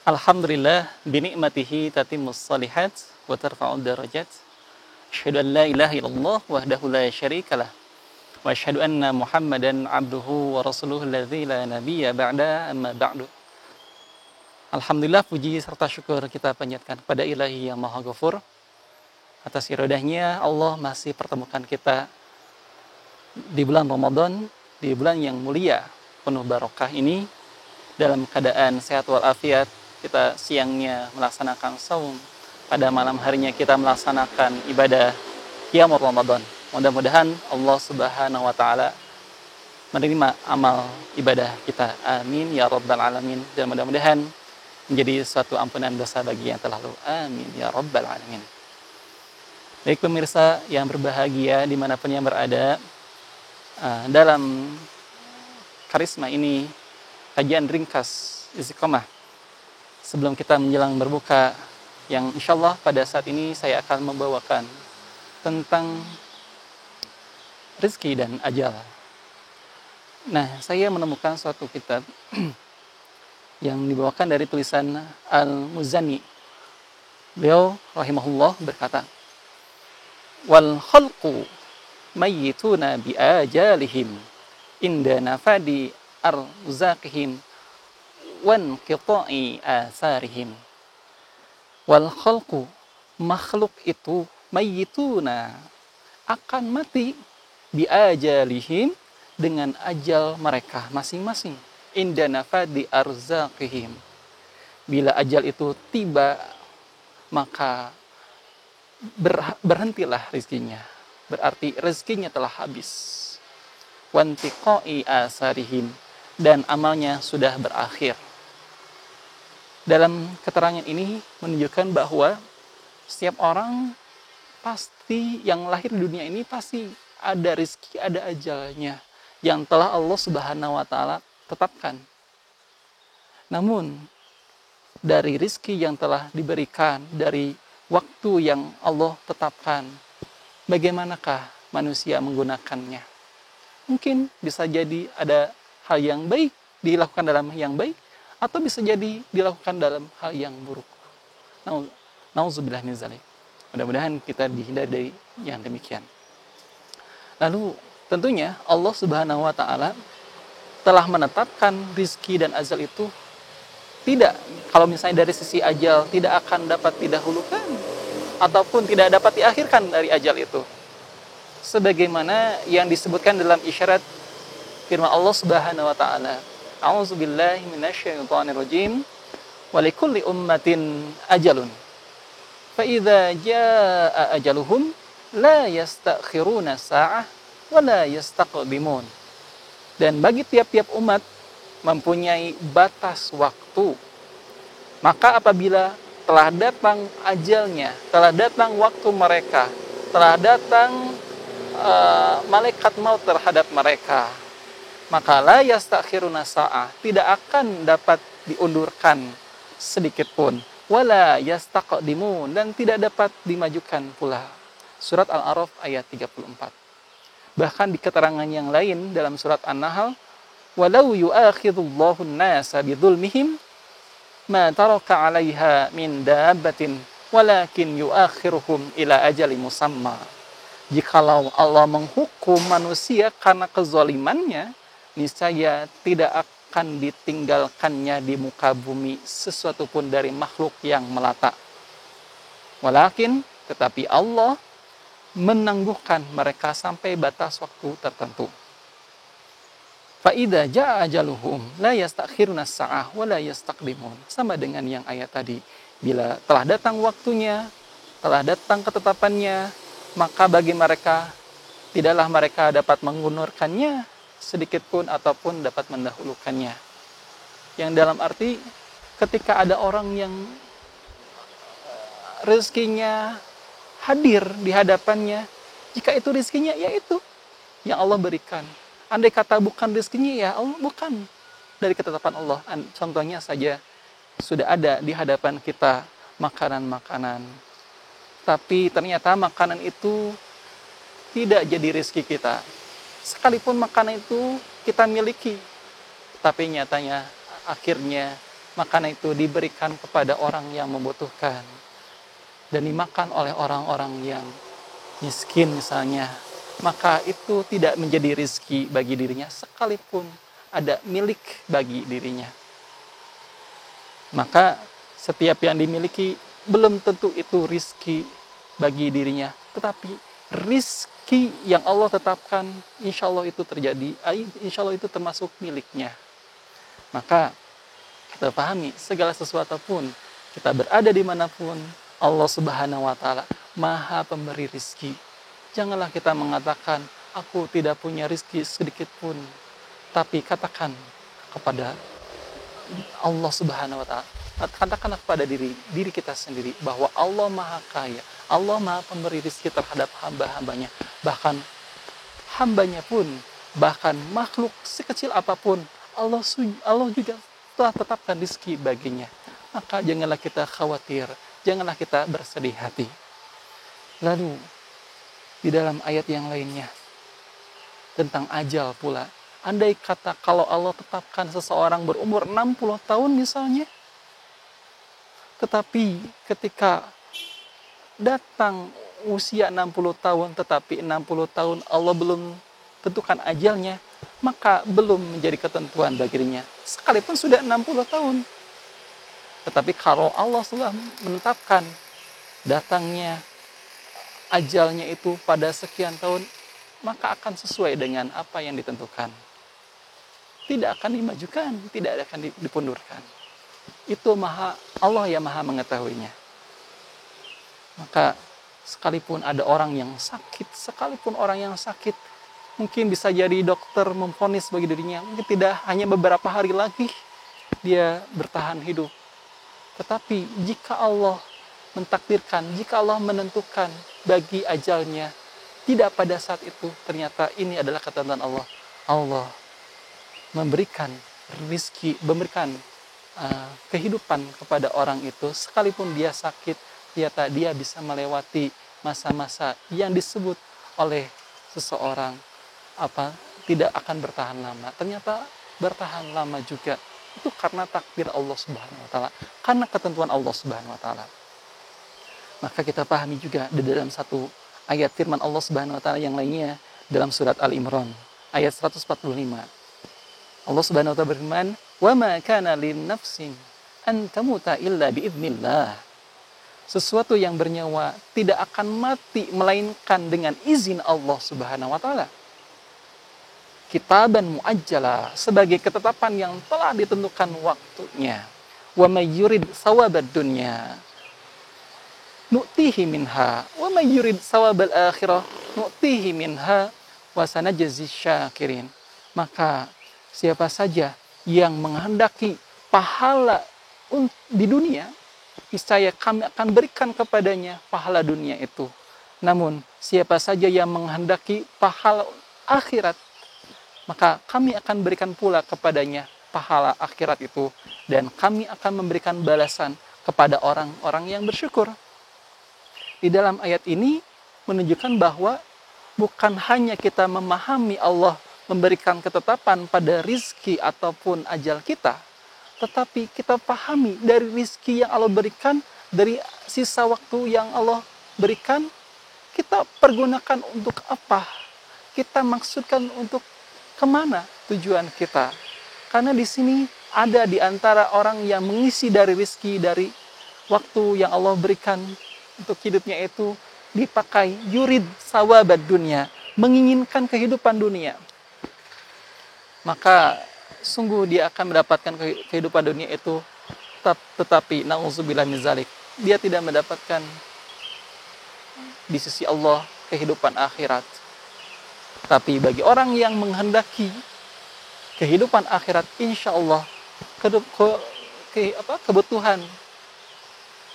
Alhamdulillah binikmatihi tatimmus salihat wa tarfa'ud darajat. Asyhadu an la ilaha illallah wahdahu la syarikalah wa asyhadu anna Muhammadan abduhu wa rasuluhu alladzi la nabiyya ba'da amma ba'du. Alhamdulillah, puji serta syukur kita panjatkan kepada Ilahi yang Maha Ghafur. Atas iradahnya Allah masih pertemukan kita di bulan Ramadan, di bulan yang mulia, penuh barokah ini, dalam keadaan sehat walafiat. Kita siangnya melaksanakan saum, pada malam harinya kita melaksanakan ibadah qiyamul Ramadan. Mudah-mudahan Allah Subhanahu wa taala menerima amal ibadah kita. Amin ya rabbal alamin. Dan mudah-mudahan menjadi suatu ampunan dosa bagi yang telah lalu. Amin ya rabbal alamin. Baik pemirsa yang berbahagia dimanapun yang berada, dalam karisma ini kajian ringkas Istiqomah sebelum kita menjelang berbuka, yang insyaallah pada saat ini saya akan membawakan tentang rezeki dan ajal. Nah, saya menemukan suatu kitab yang dibawakan dari tulisan Al-Muzani. Beliau rahimahullah berkata, wal khalqu mayyituna bi ajalihim inda nafadi arzaqihim wan qita'i asarihim. Wal khalqu, makhluk itu, mayyituna, akan mati, bi ajalihim, dengan ajal mereka masing-masing, inda nafadi arzaqihim, bila ajal itu tiba maka berhentilah rezekinya, berarti rezekinya telah habis. Wantiqai asarihim, dan amalnya sudah berakhir. Dalam keterangan ini menunjukkan bahwa setiap orang pasti yang lahir di dunia ini pasti ada rezeki, ada ajalnya yang telah Allah Subhanahu wa taala tetapkan. Namun dari rezeki yang telah diberikan, dari waktu yang Allah tetapkan, bagaimanakah manusia menggunakannya? Mungkin bisa jadi ada hal yang baik dilakukan dalam yang baik, atau bisa jadi dilakukan dalam hal yang buruk. Nauzubillah min dzalik. Mudah-mudahan kita dihindari dari yang demikian. Lalu tentunya Allah Subhanahu wa taala telah menetapkan rizki dan ajal itu tidak, kalau misalnya dari sisi ajal tidak akan dapat didahulukan ataupun tidak dapat diakhirkan dari ajal itu. Sebagaimana yang disebutkan dalam isyarat firman Allah Subhanahu wa taala, a'udzubillahi minasyaitonirrajim, wa likulli ummatin ajalun fa idza jaa ajaluhum la yastakhiruna sa'ah wa la yastaqdimun. Dan bagi tiap-tiap umat mempunyai batas waktu, maka apabila telah datang ajalnya, telah datang waktu mereka, telah datang malaikat maut terhadap mereka, maka la yastakhiruna sa'ah, tidak akan dapat diundurkan sedikit pun, wala yastaqdimun, dan tidak dapat dimajukan pula. Surat Al-A'raf ayat 34. Bahkan di keterangan yang lain dalam surat An-Nahl, walau yu'akhidullahu an-nasa bidzulmihim ma taraka 'alaiha min dabbatin walakin yu'akhiruhum ila ajalin musamma. Jikalau Allah menghukum manusia karena kezalimannya, niscaya tidak akan ditinggalkannya di muka bumi sesuatu pun dari makhluk yang melata. Walakin, tetapi Allah menangguhkan mereka sampai batas waktu tertentu. Fa idza jaa ajaluhum la yastakhiruna sa'ah wa la yastaqdimun. Sama dengan yang ayat tadi, bila telah datang waktunya, telah datang ketetapannya, maka bagi mereka tidaklah mereka dapat mengundurkannya sedikit pun ataupun dapat mendahulukannya. Yang dalam arti ketika ada orang yang rezekinya hadir di hadapannya, jika itu rezekinya, ya itu yang Allah berikan. Andai kata bukan rezekinya, ya Allah, bukan dari ketetapan Allah. Contohnya saja, sudah ada di hadapan kita makanan-makanan, tapi ternyata makanan itu tidak jadi rezeki kita. Sekalipun makanan itu kita miliki, tapi nyatanya akhirnya makanan itu diberikan kepada orang yang membutuhkan dan dimakan oleh orang-orang yang miskin misalnya, maka itu tidak menjadi rizki bagi dirinya sekalipun ada milik bagi dirinya. Maka setiap yang dimiliki belum tentu itu rizki bagi dirinya, tetapi rizki yang Allah tetapkan, insya Allah itu terjadi, insya Allah itu termasuk miliknya. Maka kita pahami segala sesuatu pun, kita berada dimanapun, Allah Subhanahu wa Ta'ala Maha Pemberi rizki. Janganlah kita mengatakan, aku tidak punya rizki sedikit pun, tapi katakan kepada Allah Subhanahu wa Ta'ala, katakanlah kepada diri kita sendiri bahwa Allah Maha Kaya, Allah Maha Pemberi rizki terhadap hamba-hambanya. Bahkan hambanya pun, bahkan makhluk sekecil apapun, Allah juga telah tetapkan rizki baginya. Maka janganlah kita khawatir, janganlah kita bersedih hati. Lalu di dalam ayat yang lainnya tentang ajal pula, andai kata kalau Allah tetapkan seseorang berumur 60 tahun misalnya, tetapi ketika datang usia 60 tahun, tetapi 60 tahun Allah belum tentukan ajalnya, maka belum menjadi ketentuan bagi dirinya, sekalipun sudah 60 tahun. Tetapi kalau Allah sudah menetapkan datangnya ajalnya itu pada sekian tahun, maka akan sesuai dengan apa yang ditentukan. Tidak akan dimajukan, tidak akan dipundurkan. Itu Allah yang maha mengetahuinya. Maka sekalipun ada orang yang sakit, mungkin bisa jadi dokter memvonis bagi dirinya, mungkin tidak hanya beberapa hari lagi dia bertahan hidup. Tetapi jika Allah mentakdirkan, jika Allah menentukan bagi ajalnya, tidak pada saat itu, ternyata ini adalah ketentuan Allah. Allah memberikan rizki, memberikan kehidupan kepada orang itu, sekalipun dia sakit, ternyata dia bisa melewati masa-masa yang disebut oleh seseorang tidak akan bertahan lama. Ternyata bertahan lama juga. Itu karena takdir Allah Subhanahu wa Ta'ala, karena ketentuan Allah Subhanahu wa Ta'ala. Maka kita pahami juga di dalam satu ayat firman Allah Subhanahu wa Ta'ala yang lainnya dalam surat Al-Imran ayat 145. Allah Subhanahu wa Ta'ala berfirman, "Wa ma kana lin nafsin an tamuta illa biidznillah." Sesuatu yang bernyawa tidak akan mati melainkan dengan izin Allah Subhanahu wa Ta'ala. Kitaban muajjala, sebagai ketetapan yang telah ditentukan waktunya. Wa may yurid sawabad dunya nu'tihi minha wa may yurid sawabal akhirah nu'tihi minha wa sanajzi syakirin. Maka siapa saja yang menghendaki pahala di dunia, niscaya kami akan berikan kepadanya pahala dunia itu. Namun siapa saja yang menghendaki pahala akhirat, maka kami akan berikan pula kepadanya pahala akhirat itu, dan kami akan memberikan balasan kepada orang-orang yang bersyukur. Di dalam ayat ini menunjukkan bahwa bukan hanya kita memahami Allah memberikan ketetapan pada rizki ataupun ajal kita, tetapi kita pahami dari rizki yang Allah berikan, dari sisa waktu yang Allah berikan, kita pergunakan untuk apa? Kita maksudkan untuk kemana tujuan kita? Karena di sini ada di antara orang yang mengisi dari rizki, dari waktu yang Allah berikan untuk hidupnya itu dipakai yurid sawabad dunia, menginginkan kehidupan dunia. Maka sungguh dia akan mendapatkan kehidupan dunia itu, tetapi na'udzubillah min zalik, dia tidak mendapatkan di sisi Allah kehidupan akhirat. Tapi bagi orang yang menghendaki kehidupan akhirat, insya Allah kebutuhan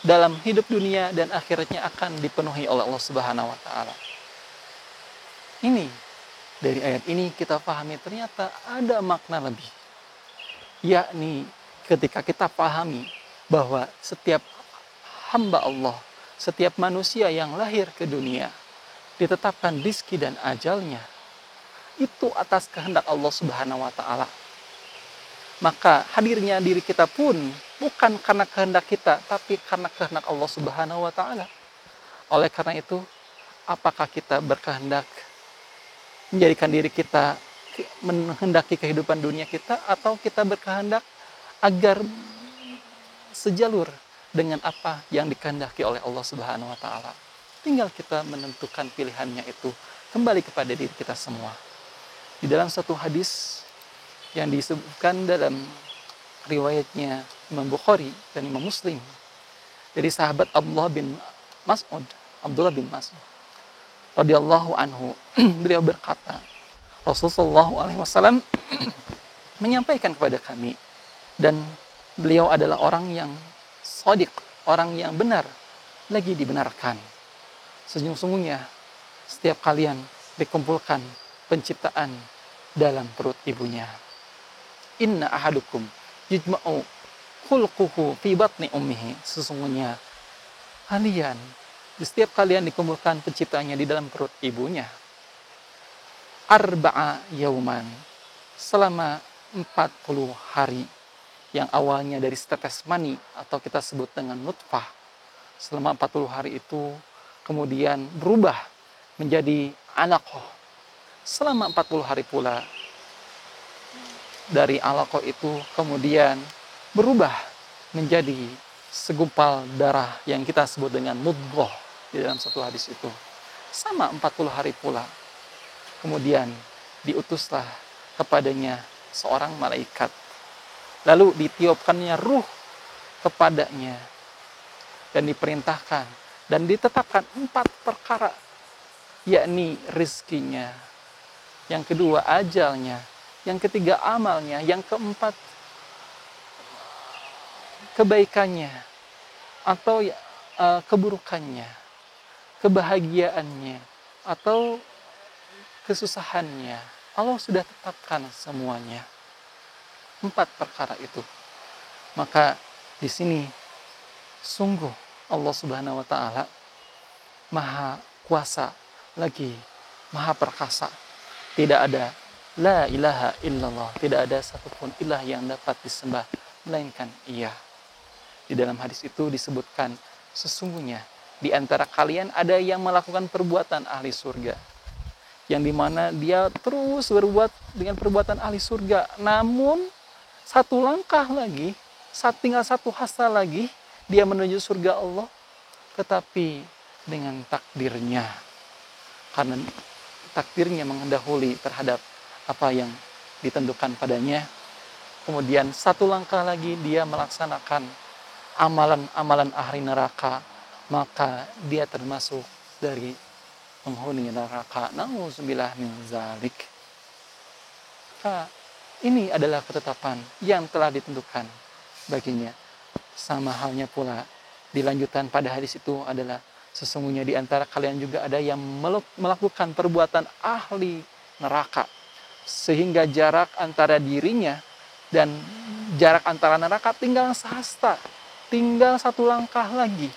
dalam hidup dunia dan akhiratnya akan dipenuhi oleh Allah Subhanahu wa Ta'ala. Ini dari ayat ini kita pahami ternyata ada makna lebih, yakni ketika kita pahami bahwa setiap hamba Allah, setiap manusia yang lahir ke dunia ditetapkan rizki dan ajalnya itu atas kehendak Allah Subhanahu wa Ta'ala. Maka hadirnya diri kita pun bukan karena kehendak kita, tapi karena kehendak Allah Subhanahu wa taala. Oleh karena itu, apakah kita berkehendak menjadikan diri kita menghendaki kehidupan dunia kita, atau kita berkehendak agar sejalur dengan apa yang dikehendaki oleh Allah Subhanahu wa taala? Tinggal kita menentukan pilihannya itu, kembali kepada diri kita semua. Di dalam satu hadis yang disebutkan dalam riwayatnya Imam Bukhari dan Imam Muslim dari sahabat Abdullah bin Mas'ud radhiyallahu anhu, beliau berkata, Rasulullah SAW menyampaikan kepada kami, dan beliau adalah orang yang shadiq, orang yang benar, lagi dibenarkan. Sesungguhnya setiap kalian dikumpulkan penciptaan dalam perut ibunya. Inna ahadukum yujma'u khulquhu fi batni ummihi. Sesungguhnya kalian, di setiap kalian dikumpulkan penciptanya di dalam perut ibunya. Arba'a yauman, selama 40 hari, yang awalnya dari setetes mani atau kita sebut dengan nutfah. Selama 40 hari itu kemudian berubah menjadi alaqah. Selama 40 hari pula dari alaqah itu kemudian berubah menjadi segumpal darah yang kita sebut dengan mudghah di dalam satu hadis itu. Sama 40 hari pula kemudian diutuslah kepadanya seorang malaikat. Lalu ditiupkannya ruh kepadanya dan diperintahkan dan ditetapkan 4 perkara, yakni rizkinya, yang kedua ajalnya, yang ketiga amalnya, yang keempat kebaikannya atau keburukannya, kebahagiaannya atau kesusahannya. Allah sudah tetapkan semuanya. 4 perkara itu. Maka di sini sungguh Allah Subhanahu wa taala Maha kuasa lagi Maha perkasa. Tidak ada la ilaha illallah, tidak ada satupun ilah yang dapat disembah melainkan Ia. Di dalam hadis itu disebutkan, sesungguhnya di antara kalian ada yang melakukan perbuatan ahli surga, yang dimana dia terus berbuat dengan perbuatan ahli surga, namun satu langkah lagi, tinggal satu hasta lagi, dia menuju surga Allah, tetapi dengan takdirnya, karena takdirnya mendahului terhadap apa yang ditentukan padanya. Kemudian satu langkah lagi dia melaksanakan amalan-amalan ahli neraka, maka dia termasuk dari penghuni neraka. Nauzubillah min zalik. Ini adalah ketetapan yang telah ditentukan baginya. Sama halnya pula dilanjutan pada hadis itu adalah, sesungguhnya di antara kalian juga ada yang melakukan perbuatan ahli neraka, sehingga jarak antara dirinya dan jarak antara neraka tinggal sehasta, tinggal satu langkah lagi.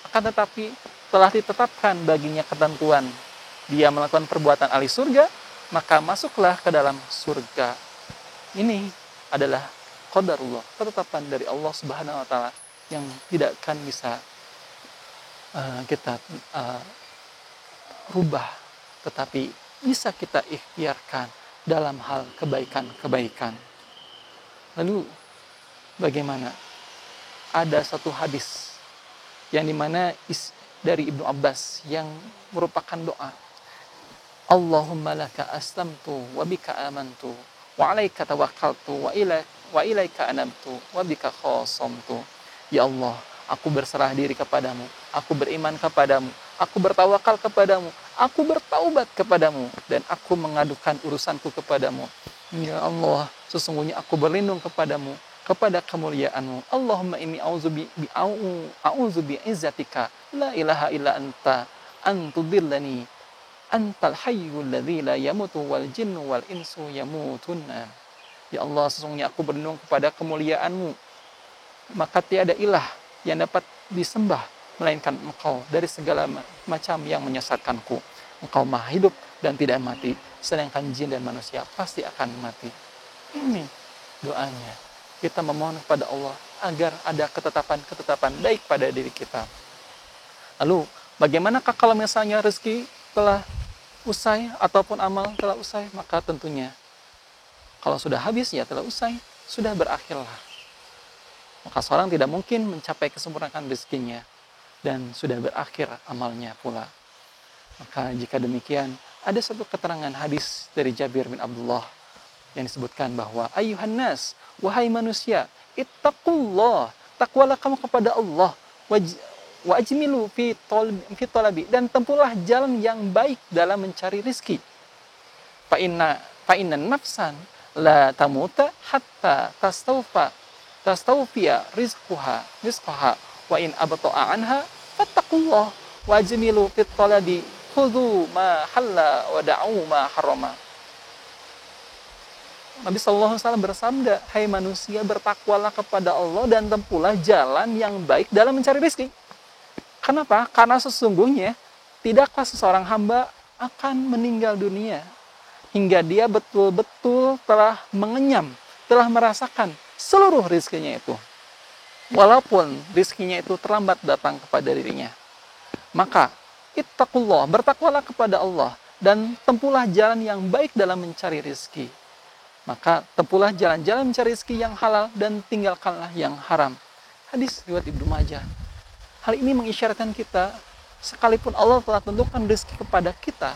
Akan tetapi telah ditetapkan baginya ketentuan, dia melakukan perbuatan ahli surga, maka masuklah ke dalam surga. Ini adalah qadarullah, ketetapan dari Allah Subhanahu wa taala yang tidak akan bisa kita rubah, tetapi bisa kita ikhtiarkan dalam hal kebaikan-kebaikan. Lalu bagaimana? Ada satu hadis yang dimana dari Ibnu Abbas yang merupakan doa, Allahumma laka aslamtu wa bika amantu wa alaika tawakkaltu wa ilaika anabtu wa bika khasamtu. Ya Allah, aku berserah diri kepadamu, aku beriman kepadamu, aku bertawakal kepadamu, aku bertaubat kepadamu, dan aku mengadukan urusanku kepadamu. Ya Allah, sesungguhnya aku berlindung kepadamu, kepada kemuliaanmu. Allahumma inni a'udzu bi'izzatika la ilaha illa anta antudillani antal hayyul ladzi la yamutu wal jinnu wal insu yamutunna. Ya Allah, sesungguhnya aku berlindung kepada kemuliaanmu, maka tiada ilah yang dapat disembah melainkan Engkau dari segala macam yang menyesatkanku. Engkau maha hidup dan tidak mati, sedangkan jin dan manusia pasti akan mati. Ini doanya. kita memohon kepada Allah agar ada ketetapan-ketetapan baik pada diri kita. Lalu, bagaimanakah kalau misalnya rezeki telah usai ataupun amal telah usai? Maka tentunya kalau sudah habis ya telah usai, sudah berakhirlah. Maka seorang tidak mungkin mencapai kesempurnaan rezekinya dan sudah berakhir amalnya pula. Maka jika demikian, ada satu keterangan hadis dari Jabir bin Abdullah yang disebutkan bahwa ayuhan nas, wahai manusia, ittaqullah, takwalah kamu kepada Allah, wa ajmilu fi talabi, dan tempuhlah jalan yang baik dalam mencari rizki. Fa inna nafsan la tamuta hatta tastawfiya rizqaha wa in abta'a anha fattaqullah wa ajmilu fi talabi khudhu ma halla wa da'u ma harrama. Nabi SAW bersabda, hai manusia, bertakwalah kepada Allah dan tempuhlah jalan yang baik dalam mencari rezeki. Kenapa? Karena sesungguhnya tidaklah seseorang hamba akan meninggal dunia hingga dia betul-betul telah mengenyam, telah merasakan seluruh rezekinya itu. Walaupun rezekinya itu terlambat datang kepada dirinya. Maka, ittaqullah, bertakwalah kepada Allah dan tempuhlah jalan yang baik dalam mencari rezeki. Maka tempuhlah jalan-jalan mencari rezeki yang halal dan tinggalkanlah yang haram. Hadis riwayat Ibnu Majah. Hal ini mengisyaratkan kita, sekalipun Allah telah tentukan rezeki kepada kita,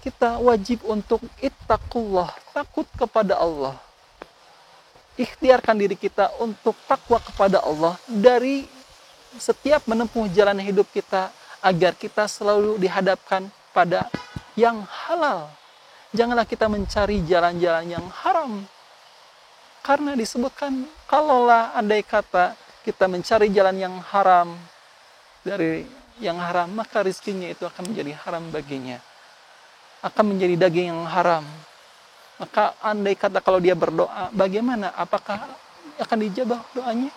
kita wajib untuk ittaqullah, takut kepada Allah. Ikhtiarkan diri kita untuk takwa kepada Allah dari setiap menempuh jalan hidup kita, agar kita selalu dihadapkan pada yang halal. Janganlah kita mencari jalan-jalan yang haram. Karena disebutkan, kalaulah andai kata kita mencari jalan yang haram, dari yang haram, maka rizkinya itu akan menjadi haram baginya. Akan menjadi daging yang haram. Maka andai kata kalau dia berdoa, bagaimana? Apakah akan dijabah doanya?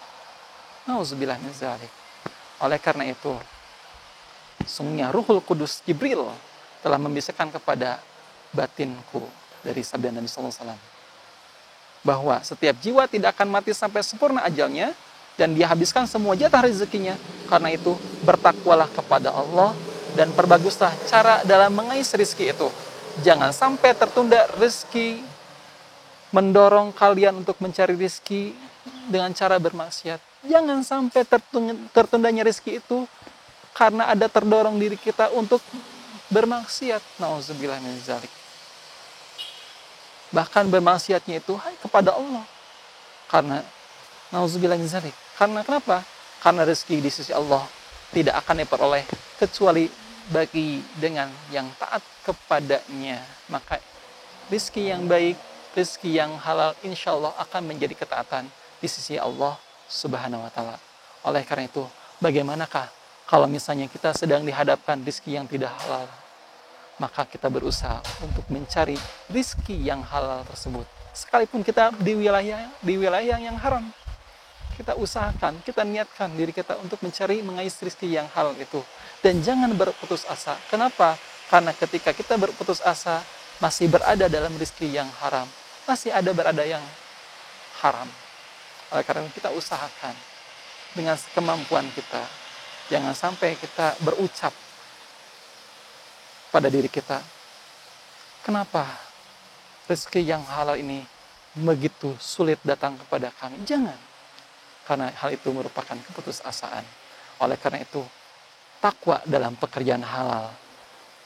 Nauzubillah min dzalik. Oleh karena itu, sungguhnya Ruhul Kudus Jibril telah membisikkan kepada batinku dari sabda Nabi SAW bahwa setiap jiwa tidak akan mati sampai sempurna ajalnya dan dia habiskan semua jatah rezekinya. Karena itu bertakwalah kepada Allah dan perbaguslah cara dalam mengais rezeki itu. Jangan sampai tertunda rezeki, mendorong kalian untuk mencari rezeki dengan cara bermaksiat. Jangan sampai tertundanya rezeki itu karena ada terdorong diri kita untuk bermaksiat. Nauzubillah min dzalik. Bahkan bermaksiatnya itu kepada Allah. Karena nauzubillah min dzalik. Karena kenapa? Karena rezeki di sisi Allah tidak akan diperoleh kecuali bagi dengan yang taat kepadanya. Maka rezeki yang baik, rezeki yang halal, insya Allah akan menjadi ketaatan di sisi Allah Subhanahu wa Ta'ala. Oleh karena itu, bagaimanakah kalau misalnya kita sedang dihadapkan rezeki yang tidak halal? Maka kita berusaha untuk mencari rezeki yang halal tersebut. Sekalipun kita di wilayah yang haram, kita usahakan, kita niatkan diri kita untuk mencari mengais rezeki yang halal itu. Dan jangan berputus asa. Kenapa? Karena ketika kita berputus asa, masih berada dalam rezeki yang haram, masih ada berada yang haram. Oleh karena kita usahakan dengan kemampuan kita. Jangan sampai kita berucap pada diri kita, kenapa rezeki yang halal ini begitu sulit datang kepada kami? Jangan. Karena hal itu merupakan keputusasaan. Oleh karena itu, takwa dalam pekerjaan halal,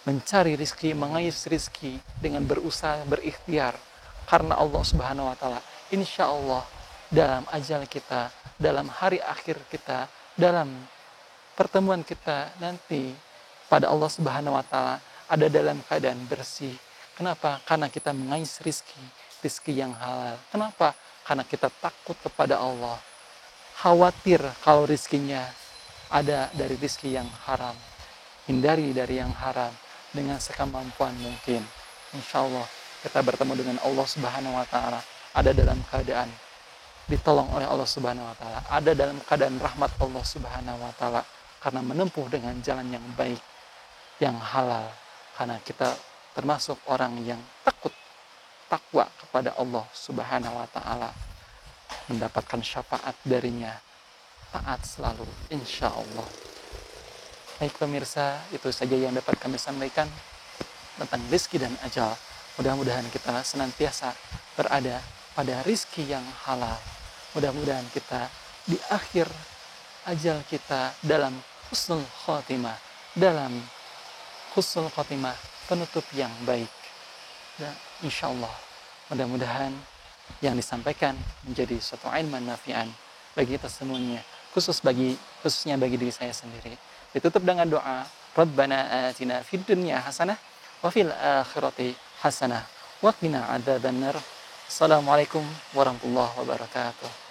mencari rezeki, mengais rezeki dengan berusaha, berikhtiar karena Allah Subhanahu wa Ta'ala. Insya Allah dalam ajal kita, dalam hari akhir kita, dalam pertemuan kita nanti pada Allah Subhanahu wa Ta'ala ada dalam keadaan bersih. Kenapa? Karena kita mengais rezeki yang halal. Kenapa? Karena kita takut kepada Allah. Khawatir kalau rezekinya ada dari rezeki yang haram. Hindari dari yang haram dengan sekemampuan mungkin. Insya Allah kita bertemu dengan Allah Subhanahu wa Ta'ala, ada dalam keadaan ditolong oleh Allah Subhanahu wa Ta'ala, ada dalam keadaan rahmat Allah Subhanahu wa Ta'ala, karena menempuh dengan jalan yang baik, yang halal. Karena kita termasuk orang yang takut takwa kepada Allah Subhanahu wa taala, mendapatkan syafaat darinya, taat selalu insya Allah. Baik pemirsa, itu saja yang dapat kami sampaikan tentang rizki dan ajal. Mudah-mudahan kita senantiasa berada pada rizki yang halal. Mudah-mudahan kita di akhir ajal kita dalam husnul khotimah, dalam husnul khotimah, penutup yang baik. Dan insya Allah, mudah-mudahan yang disampaikan menjadi suatu ilman nafi'an bagi kita semuanya, khususnya bagi diri saya sendiri. Ditutup dengan doa, Rabbana atina fid dunya hasanah wa fil akhirati hasanah wa qina adzabannar. Assalamualaikum warahmatullahi wabarakatuh.